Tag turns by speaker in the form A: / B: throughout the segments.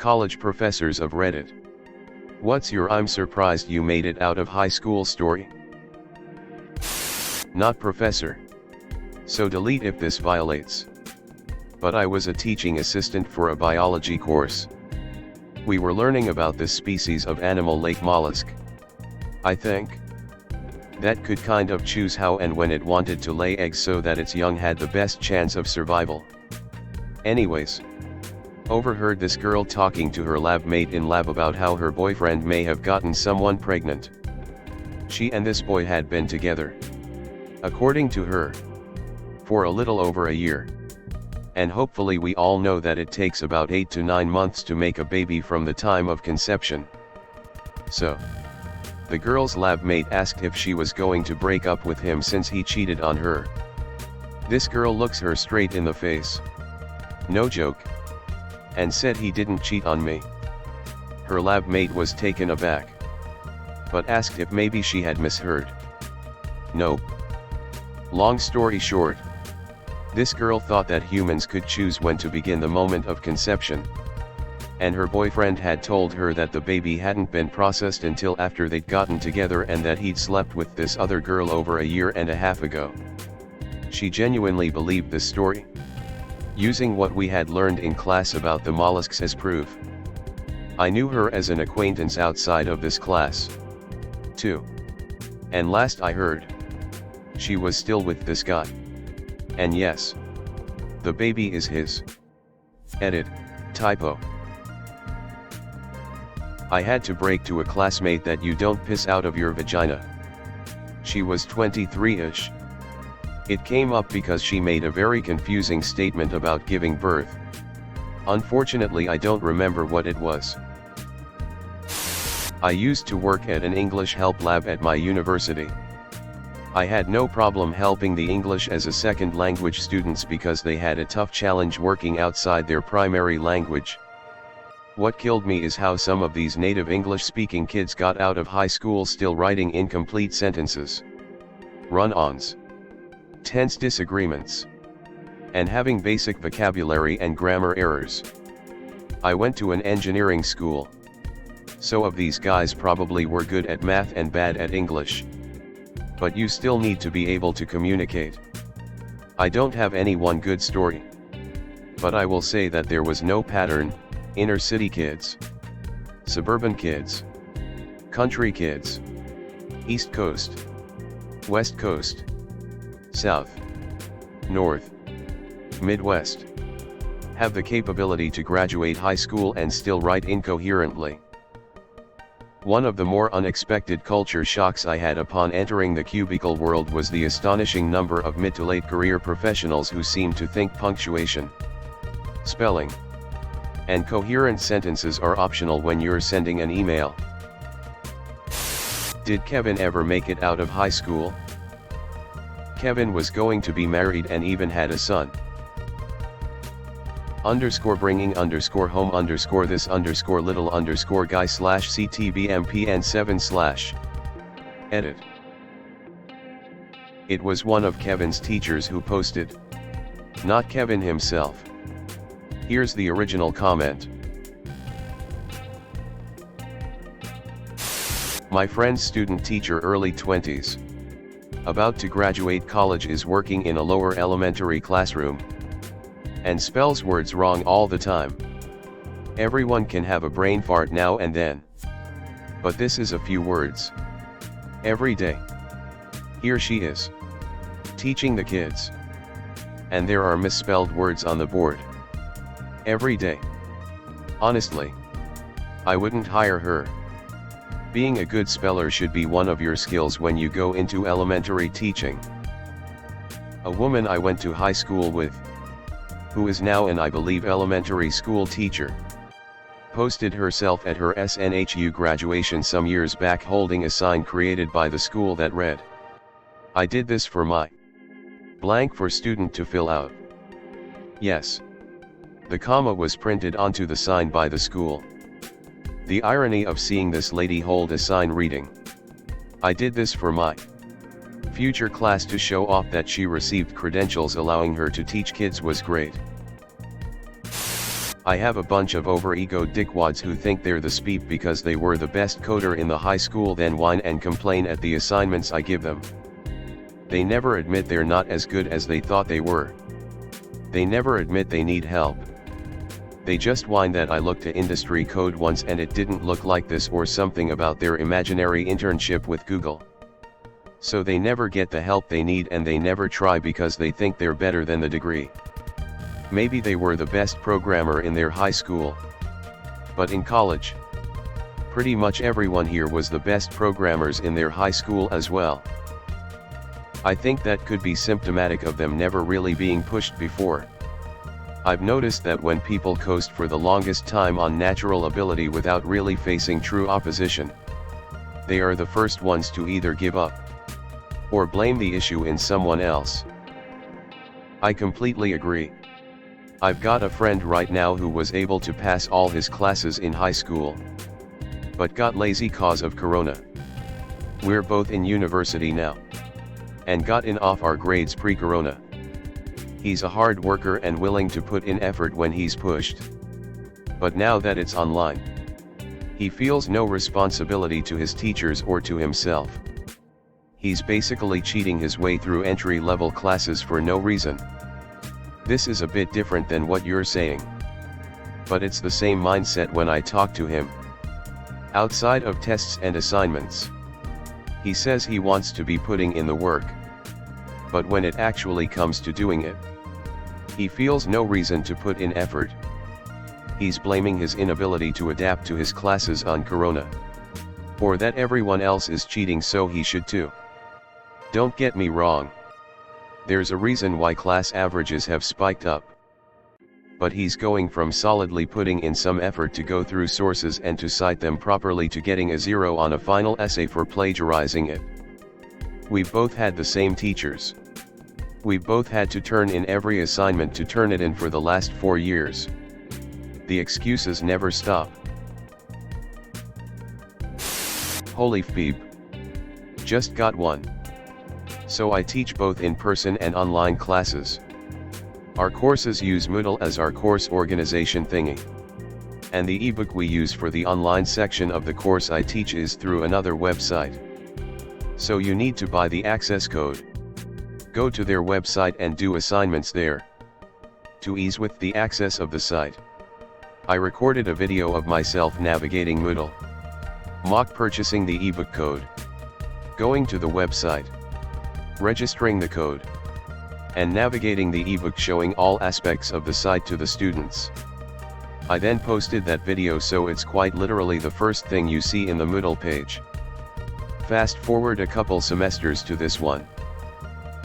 A: College professors of Reddit. What's your "I'm surprised you made it out of high school" story? Not professor. So delete if this violates. But I was a teaching assistant for a biology course. We were learning about this species of animal lake mollusk. I think that could kind of choose how and when it wanted to lay eggs so that its young had the best chance of survival. Anyways, overheard this girl talking to her lab mate in lab about how her boyfriend may have gotten someone pregnant. She and this boy had been together, according to her, for a little over a year. And hopefully we all know that it takes about 8 to 9 months to make a baby from the time of conception. So, the girl's lab mate asked if she was going to break up with him since he cheated on her. This girl looks her straight in the face, no joke, and said he didn't cheat on me. Her lab mate was taken aback, but asked if maybe she had misheard. Nope. Long story short, this girl thought that humans could choose when to begin the moment of conception, and her boyfriend had told her that the baby hadn't been processed until after they'd gotten together and that he'd slept with this other girl over a year and a half ago. She genuinely believed this story, using what we had learned in class about the mollusks as proof. I knew her as an acquaintance outside of this class, too. And last I heard, she was still with this guy. And yes, the baby is his. Edit, typo. I had to break to a classmate that you don't piss out of your vagina. She was 23-ish. It came up because she made a very confusing statement about giving birth. Unfortunately, I don't remember what it was. I used to work at an English help lab at my university. I had no problem helping the English as a second language students because they had a tough challenge working outside their primary language. What killed me is how some of these native English-speaking kids got out of high school still writing incomplete sentences, run-ons, tense disagreements, and having basic vocabulary and grammar errors. I went to an engineering school, so of these guys probably were good at math and bad at English. But you still need to be able to communicate. I don't have any one good story, but I will say that there was no pattern: inner city kids, suburban kids, country kids, East Coast, West Coast, South, North, Midwest, have the capability to graduate high school and still write incoherently. One of the more unexpected culture shocks I had upon entering the cubicle world was the astonishing number of mid to late career professionals who seem to think punctuation, spelling, and coherent sentences are optional when you're sending an email. Did Kevin ever make it out of high school? Kevin was going to be married and even had a son. Bringing home this little guy /CTBMPN7/ Edit. It was one of Kevin's teachers who posted, not Kevin himself. Here's the original comment. My friend's student teacher, early 20s. About to graduate college, is working in a lower elementary classroom, and spells words wrong all the time. Everyone can have a brain fart now and then, but this is a few words every day. Here she is, teaching the kids, and there are misspelled words on the board every day. Honestly, I wouldn't hire her. Being a good speller should be one of your skills when you go into elementary teaching. A woman I went to high school with, who is now an, I believe, elementary school teacher, posted herself at her SNHU graduation some years back holding a sign created by the school that read, "I did this for my blank for student to fill out." Yes, the comma was printed onto the sign by the school. The irony of seeing this lady hold a sign reading, "I did this for my future class to show off that she received credentials allowing her to teach kids" was great. I have a bunch of over-egoed dickwads who think they're the speep because they were the best coder in the high school, then whine and complain at the assignments I give them. They never admit they're not as good as they thought they were. They never admit they need help. They just whine that I looked at industry code once and it didn't look like this, or something about their imaginary internship with Google. So they never get the help they need, and they never try because they think they're better than the degree. Maybe they were the best programmer in their high school. But in college, pretty much everyone here was the best programmers in their high school as well. I think that could be symptomatic of them never really being pushed before. I've noticed that when people coast for the longest time on natural ability without really facing true opposition, they are the first ones to either give up or blame the issue in someone else. I completely agree. I've got a friend right now who was able to pass all his classes in high school, but got lazy cause of Corona. We're both in university now, and got in off our grades pre-Corona. He's a hard worker and willing to put in effort when he's pushed. But now that it's online, he feels no responsibility to his teachers or to himself. He's basically cheating his way through entry-level classes for no reason. This is a bit different than what you're saying, but it's the same mindset when I talk to him. Outside of tests and assignments, he says he wants to be putting in the work, but when it actually comes to doing it, he feels no reason to put in effort. He's blaming his inability to adapt to his classes on Corona, or that everyone else is cheating so he should too. Don't get me wrong. There's a reason why class averages have spiked up. But he's going from solidly putting in some effort to go through sources and to cite them properly to getting a 0 on a final essay for plagiarizing it. We've both had the same teachers. We've both had to turn in every assignment to turn it in for the last 4 years. The excuses never stop. Holy phoebe. Just got one. So I teach both in-person and online classes. Our courses use Moodle as our course organization thingy. And the ebook we use for the online section of the course I teach is through another website. So you need to buy the access code. Go to their website and do assignments there. To ease with the access of the site, I recorded a video of myself navigating Moodle, mock purchasing the ebook code, going to the website, registering the code, and navigating the ebook, showing all aspects of the site to the students. I then posted that video, so it's quite literally the first thing you see in the Moodle page. Fast forward a couple semesters to this one.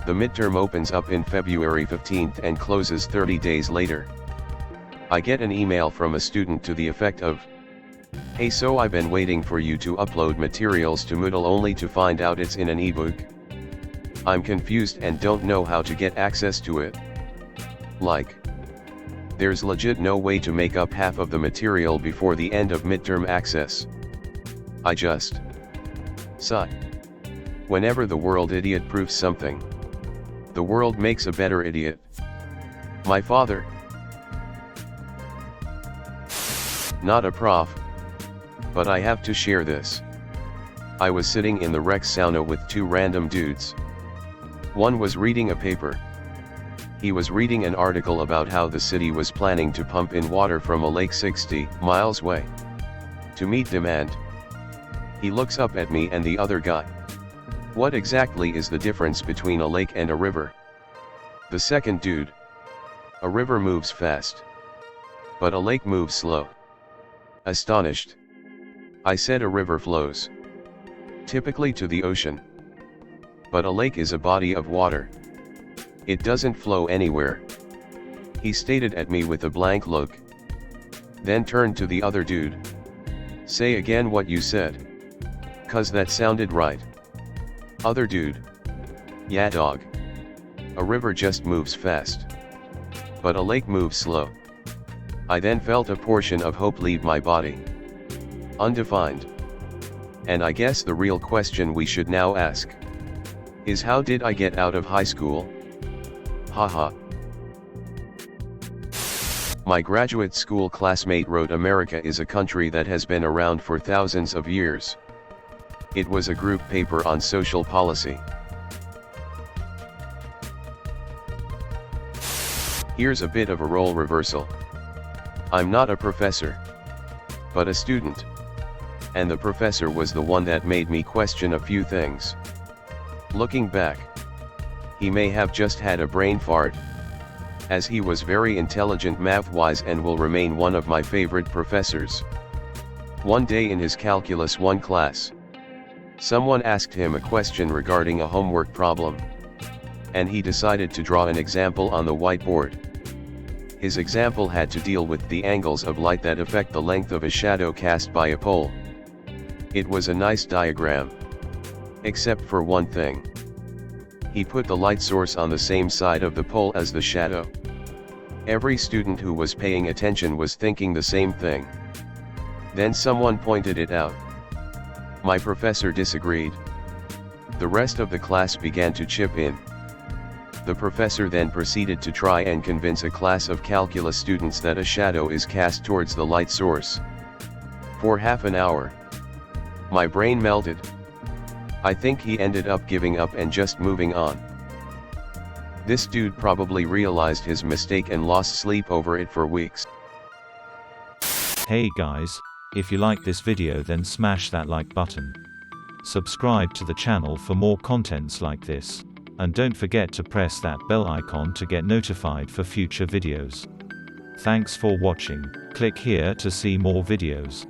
A: The midterm opens up in February 15th and closes 30 days later. I get an email from a student to the effect of, "Hey, so I've been waiting for you to upload materials to Moodle only to find out it's in an ebook. I'm confused and don't know how to get access to it. Like, there's legit no way to make up half of the material before the end of midterm access." I just sigh. Whenever the world idiot proves something, the world makes a better idiot. My father. Not a prof, but I have to share this. I was sitting in the rec sauna with two random dudes. One was reading a paper. He was reading an article about how the city was planning to pump in water from a lake 60 miles away to meet demand. He looks up at me and the other guy. "What exactly is the difference between a lake and a river?" The second dude. "A river moves fast, but a lake moves slow." Astonished, I said, "A river flows typically to the ocean, but a lake is a body of water. It doesn't flow anywhere." He stared at me with a blank look, then turned to the other dude. "Say again what you said, 'cause that sounded right." Other dude. "Yeah, dog. A river just moves fast, but a lake moves slow." I then felt a portion of hope leave my body. Undefined. And I guess the real question we should now ask is, how did I get out of high school? Haha. My graduate school classmate wrote, "America is a country that has been around for thousands of years." It was a group paper on social policy. Here's a bit of a role reversal. I'm not a professor, but a student. And the professor was the one that made me question a few things. Looking back, he may have just had a brain fart, as he was very intelligent math-wise and will remain one of my favorite professors. One day in his Calculus 1 class, someone asked him a question regarding a homework problem, and he decided to draw an example on the whiteboard. His example had to deal with the angles of light that affect the length of a shadow cast by a pole. It was a nice diagram, except for one thing. He put the light source on the same side of the pole as the shadow. Every student who was paying attention was thinking the same thing. Then someone pointed it out. My professor disagreed. The rest of the class began to chip in. The professor then proceeded to try and convince a class of calculus students that a shadow is cast towards the light source. For half an hour, my brain melted. I think he ended up giving up and just moving on. This dude probably realized his mistake and lost sleep over it for weeks.
B: Hey guys, if you like this video then smash that like button. Subscribe to the channel for more contents like this. And don't forget to press that bell icon to get notified for future videos. Thanks for watching. Click here to see more videos.